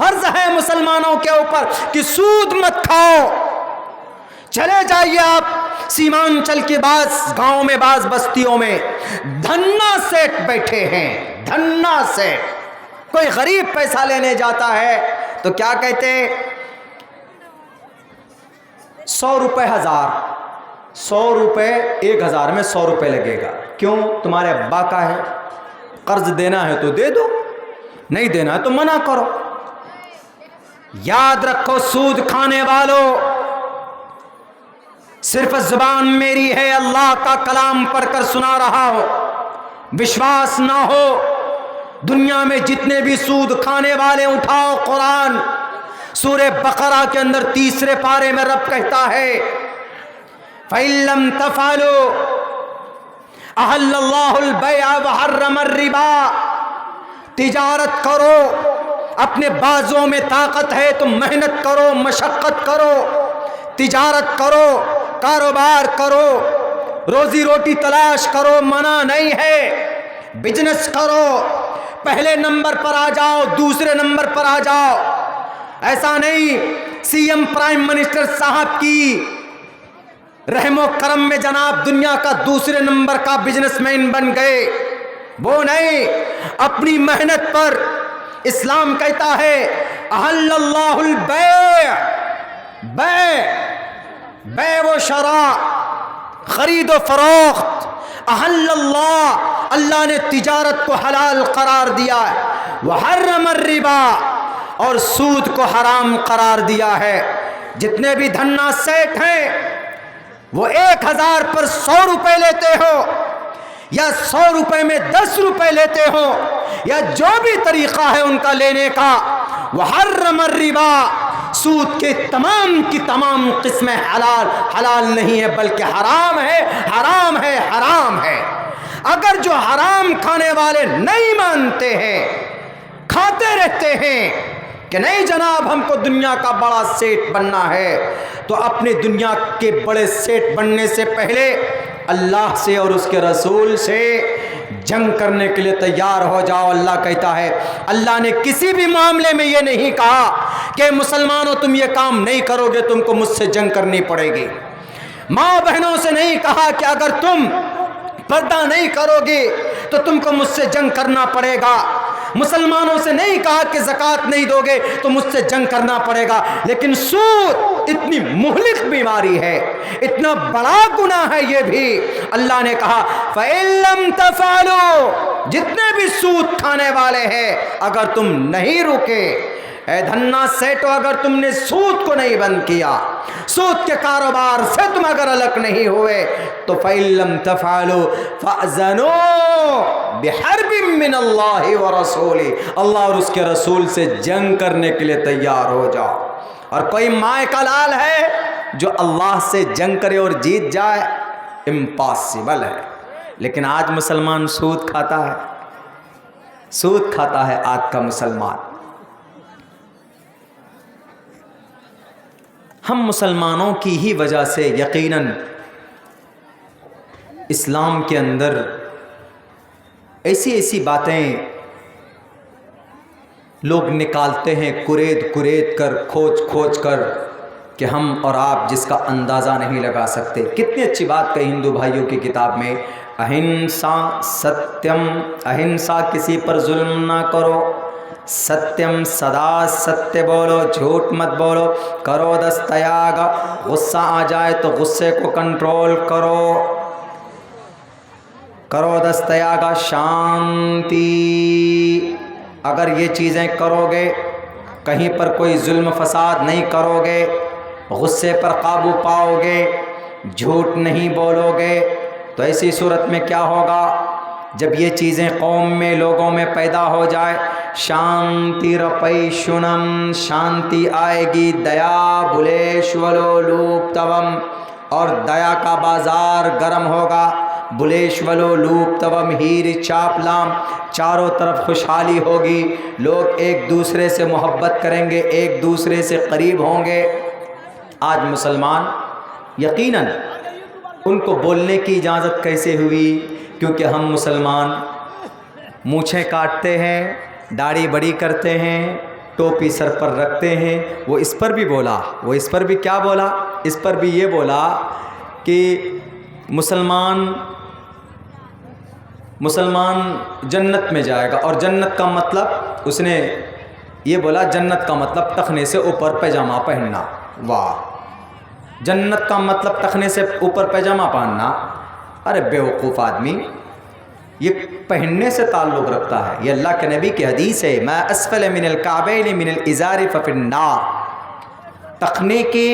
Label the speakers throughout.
Speaker 1: فرض ہے مسلمانوں کے اوپر کہ سود مت کھاؤ۔ چلے جائیے آپ سیمانچل کے بعض گاؤں میں، بعض بستیوں میں دھنا سیٹ بیٹھے ہیں، دھنا سیٹ۔ کوئی غریب پیسہ لینے جاتا ہے تو کیا کہتے ہیں؟ 100 روپے 1000، 100 روپے 1000 میں 100 روپے لگے گا۔ کیوں؟ تمہارے ابا کا ہے، قرض دینا ہے تو دے دو، نہیں دینا ہے تو منع کرو۔ یاد رکھو سود کھانے والوں، صرف زبان میری ہے، اللہ کا کلام پڑھ کر سنا رہا ہو، وشواس نہ ہو۔ دنیا میں جتنے بھی سود کھانے والے اٹھاؤ قرآن، سورہ بقرہ کے اندر 3 پارے میں رب کہتا ہے فَإِن لَّمْ تَفْعَلُوا أَحَلَّ اللَّهُ الْبَيْعَ وَحَرَّمَ الرِّبَا۔ تجارت کرو، اپنے بازوں میں طاقت ہے تو محنت کرو، مشقت کرو، تجارت کرو، کاروبار کرو، روزی روٹی تلاش کرو، منع نہیں ہے۔ بزنس کرو، پہلے نمبر پر آ جاؤ، دوسرے نمبر پر آ جاؤ۔ ایسا نہیں سی ایم پرائم منسٹر صاحب کی رحم و کرم میں جناب دنیا کا دوسرے نمبر کا بزنس مین بن گئے، وہ نہیں، اپنی محنت پر۔ اسلام کہتا ہے احل اللہ البیع، بیع و شراء، خرید و فروخت۔ احل اللہ نے تجارت کو حلال قرار دیا ہے، وحرم الربا، اور سود کو حرام قرار دیا ہے۔ جتنے بھی دھنا سیٹ ہیں وہ 1000 پر 100 روپے لیتے ہو، یا 100 روپے میں 10 روپے لیتے ہو، یا جو بھی طریقہ ہے ان کا لینے کا، وحرم الربا، سود کے تمام کی تمام قسمیں حلال نہیں ہے بلکہ حرام ہے، حرام ہے، حرام ہے۔ اگر جو حرام کھانے والے نہیں مانتے ہیں، کھاتے رہتے ہیں کہ نہیں جناب ہم کو دنیا کا بڑا سیٹ بننا ہے، تو اپنے دنیا کے بڑے سیٹ بننے سے پہلے اللہ سے اور اس کے رسول سے جنگ کرنے کے لیے تیار ہو جاؤ۔ اللہ کہتا ہے، اللہ نے کسی بھی معاملے میں یہ نہیں کہا کہ مسلمانوں تم یہ کام نہیں کرو گے تم کو مجھ سے جنگ کرنی پڑے گی۔ ماں بہنوں سے نہیں کہا کہ اگر تم پردہ نہیں کرو گے تو تم کو مجھ سے جنگ کرنا پڑے گا۔ مسلمانوں سے نہیں کہا کہ زکوٰۃ نہیں دو گے تو مجھ سے جنگ کرنا پڑے گا۔ لیکن سود اتنی مہلک بیماری ہے، اتنا بڑا گناہ ہے، یہ بھی اللہ نے کہا فَإِن لَّمْ تَفْعَلُوا، جتنے بھی سود کھانے والے ہیں اگر تم نہیں رکے، اے دھنا سیٹو، اگر تم نے سود کو نہیں بند کیا، سود کے کاروبار سے تم اگر الگ نہیں ہوئے، تو فَإِن لَّمْ تَفْعَلُوا فَأْذَنُوا بِحَرْبٍ مِّنَ اللَّهِ وَرَسُولِهِ، اللہ اور اس کے رسول سے جنگ کرنے کے لیے تیار ہو جاؤ۔ اور کوئی مائے کا لال ہے جو اللہ سے جنگ کرے اور جیت جائے؟ امپاسبل ہے۔ لیکن آج مسلمان سود کھاتا ہے، سود کھاتا ہے آج کا مسلمان۔ ہم مسلمانوں کی ہی وجہ سے یقیناً اسلام کے اندر ایسی باتیں لوگ نکالتے ہیں کرید کر، کھوج کر، کہ ہم اور آپ جس کا اندازہ نہیں لگا سکتے۔ کتنی اچھی بات کہی ہندو بھائیوں کی کتاب میں، اہنسا ستیم، اہنسا کسی پر ظلم نہ کرو، ستیم سدا ستیہ بولو، جھوٹ مت بولو، کرو دستیاگ، غصہ آ جائے تو غصے کو کنٹرول کرو، کرو دستیاگ شانتی، اگر یہ چیزیں کرو گے، کہیں پر کوئی ظلم فساد نہیں کرو گے، غصے پر قابو پاؤ گے، جھوٹ نہیں بولو گے، تو ایسی صورت میں کیا ہوگا؟ جب یہ چیزیں قوم میں، لوگوں میں پیدا ہو جائے، شانتی رپیشنم، شانتی آئے گی، دیا بلیشولو لوپتوم، اور دیا کا بازار گرم ہوگا، بلیشولو لوپتوم ہیر چاپلام، چاروں طرف خوشحالی ہوگی، لوگ ایک دوسرے سے محبت کریں گے، ایک دوسرے سے قریب ہوں گے۔ آج مسلمان یقیناً ان کو بولنے کی اجازت کیسے ہوئی؟ کیونکہ ہم مسلمان مونچھیں کاٹتے ہیں، داڑھی بڑی کرتے ہیں، ٹوپی سر پر رکھتے ہیں، وہ اس پر بھی بولا، وہ اس پر بھی کیا بولا؟ اس پر بھی یہ بولا کہ مسلمان جنت میں جائے گا، اور جنت کا مطلب اس نے یہ بولا، جنت کا مطلب ٹخنے سے اوپر پیجامہ پہننا۔ واہ، جنت کا مطلب ٹخنے سے اوپر پیجامہ پہننا؟ ارے بیوقوف آدمی، یہ پہننے سے تعلق رکھتا ہے، یہ اللہ کے نبی کی حدیث ہے، ما اسفل من الکعبین من الازار ففی النار۔ ٹخنے کے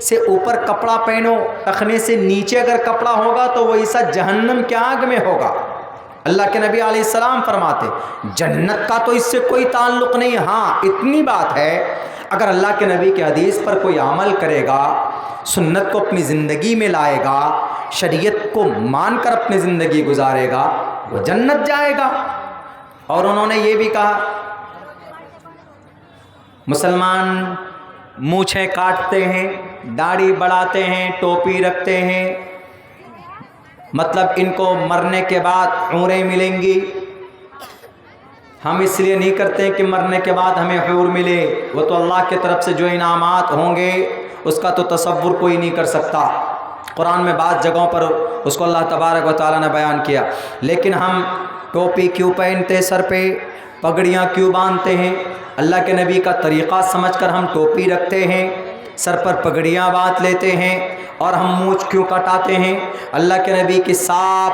Speaker 1: سے اوپر کپڑا پہنو، ٹخنے سے نیچے اگر کپڑا ہوگا تو وہ ایسا جہنم کے آگ میں ہوگا۔ اللہ کے نبی علیہ السلام فرماتے جنت کا تو اس سے کوئی تعلق نہیں، ہاں اتنی بات ہے اگر اللہ کے نبی کی حدیث پر کوئی عمل کرے گا، سنت کو اپنی زندگی میں لائے گا، شریعت کو مان کر اپنی زندگی گزارے گا، وہ جنت جائے گا۔ اور انہوں نے یہ بھی کہا مسلمان مونچھیں کاٹتے ہیں، داڑھی بڑھاتے ہیں، ٹوپی رکھتے ہیں، مطلب ان کو مرنے کے بعد حوریں ملیں گی۔ ہم اس لیے نہیں کرتے کہ مرنے کے بعد ہمیں حور ملے، وہ تو اللہ کی طرف سے جو انعامات ہوں گے اس کا تو تصور کوئی نہیں کر سکتا۔ قرآن میں بعض جگہوں پر اس کو اللہ تبارک و تعالیٰ نے بیان کیا، لیکن ہم ٹوپی کیوں پہنتے، سر پہ پگڑیاں کیوں باندھتے ہیں؟ اللہ کے نبی کا طریقہ سمجھ کر ہم ٹوپی رکھتے ہیں، سر پر پگڑیاں باندھ لیتے ہیں، اور ہم مونچھ کیوں کٹاتے ہیں؟ اللہ کے نبی کی صاف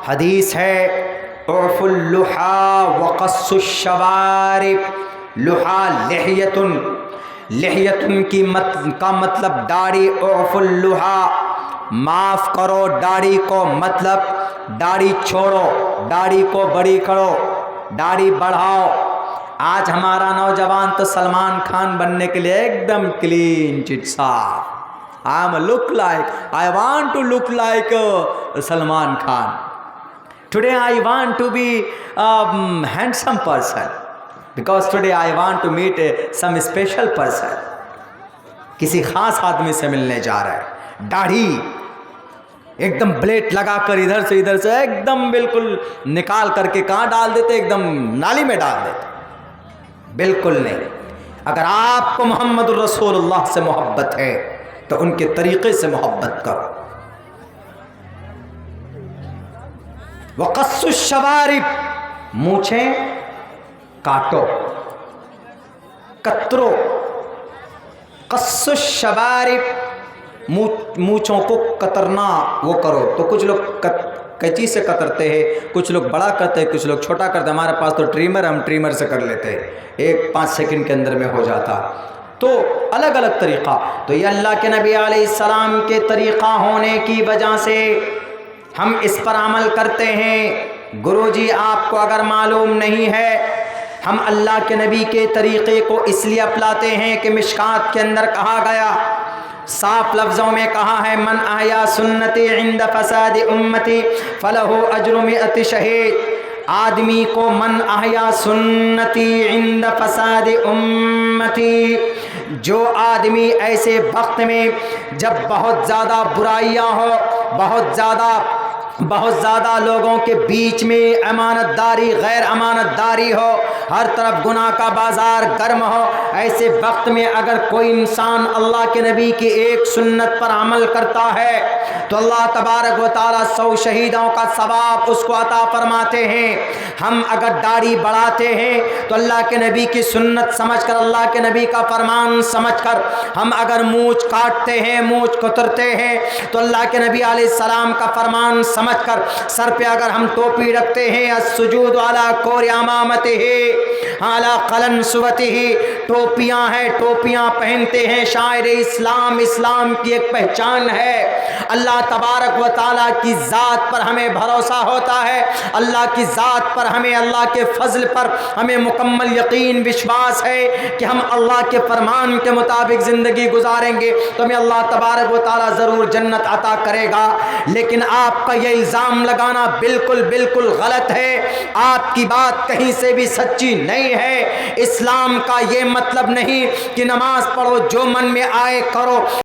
Speaker 1: حدیث ہے، اعف اللحى وقص الشوارب۔ لحا لحیتن کا مطلب داڑھی، اعف اللحى معاف کرو داڑھی کو، مطلب داڑھی چھوڑو، داڑھی کو بڑی کرو، داڑھی بڑھاؤ۔ آج ہمارا نوجوان تو سلمان خان بننے کے لیے ایک دم کلین چٹ صاف، I want to look like Salman Khan. Today I want to be a handsome person because today I want to meet some special person. کسی خاص آدمی سے ملنے جا رہا ہے، داڑھی ایک دم بلیڈ لگا کر ادھر سے ایک دم بالکل نکال کر کے کہاں ڈال دیتے، ایک دم نالی میں ڈال دیتے۔ بالکل نہیں۔ اگر آپ کو محمد الرسول اللہ سے محبت ہے تو ان کے طریقے سے محبت کرو۔ وقص الشوارب، مونچھیں کاٹو، کترو۔ قص الشوارب، مونچھوں کو کترنا وہ کرو۔ تو کچھ لوگ کچی سے کترتے ہیں، کچھ لوگ بڑا کرتے ہیں، کچھ لوگ چھوٹا کرتے ہیں۔ ہمارے پاس تو ٹریمر، ہم ٹریمر سے کر لیتے ہیں، 1-5 سیکنڈ کے اندر میں ہو جاتا۔ تو الگ الگ طریقہ، تو یہ اللہ کے نبی علیہ السلام کے طریقہ ہونے کی وجہ سے ہم اس پر عمل کرتے ہیں۔ گرو جی آپ کو اگر معلوم نہیں ہے، ہم اللہ کے نبی کے طریقے کو اس لیے اپناتے ہیں کہ مشکات کے اندر کہا گیا، صاف لفظوں میں کہا ہے، من احیا سنتی عند فساد امتی فلہ اجر 100 شہید۔ آدمی کو من احیا سنتی عند فساد امتی، جو آدمی ایسے وقت میں جب بہت زیادہ برائیاں ہو، بہت زیادہ لوگوں کے بیچ میں امانت داری، غیر امانت داری ہو، ہر طرف گناہ کا بازار گرم ہو، ایسے وقت میں اگر کوئی انسان اللہ کے نبی کی ایک سنت پر عمل کرتا ہے تو اللہ تبارک و تعالیٰ 100 شہیدوں کا ثواب اس کو عطا فرماتے ہیں۔ ہم اگر داڑھی بڑھاتے ہیں تو اللہ کے نبی کی سنت سمجھ کر، اللہ کے نبی کا فرمان سمجھ کر، ہم اگر مونچھ کاٹتے ہیں، مونچھ کترتے ہیں تو اللہ کے نبی علیہ السلام کا فرمان سمجھ کر، سر پہ اگر ہم ٹوپی رکھتے ہیں، السجود علی کور امامتہ علی قلنسوتہ، ٹوپیاں ہیں، ٹوپیاں پہنتے ہیں، شاعر اسلام، اسلام کی ایک پہچان ہے۔ اللہ تبارک و تعالیٰ کی ذات پر ہمیں بھروسہ ہوتا ہے، اللہ کی ذات پر ہمیں، اللہ کے فضل پر ہمیں مکمل یقین وشواس ہے کہ ہم اللہ کے فرمان کے مطابق زندگی گزاریں گے تو ہمیں اللہ تبارک و تعالیٰ ضرور جنت عطا کرے گا۔ لیکن آپ کا یہ الزام لگانا بالکل غلط ہے، آپ کی بات کہیں سے بھی سچی نہیں ہے۔ اسلام کا یہ مطلب نہیں کہ نماز پڑھو، جو من میں آئے کرو۔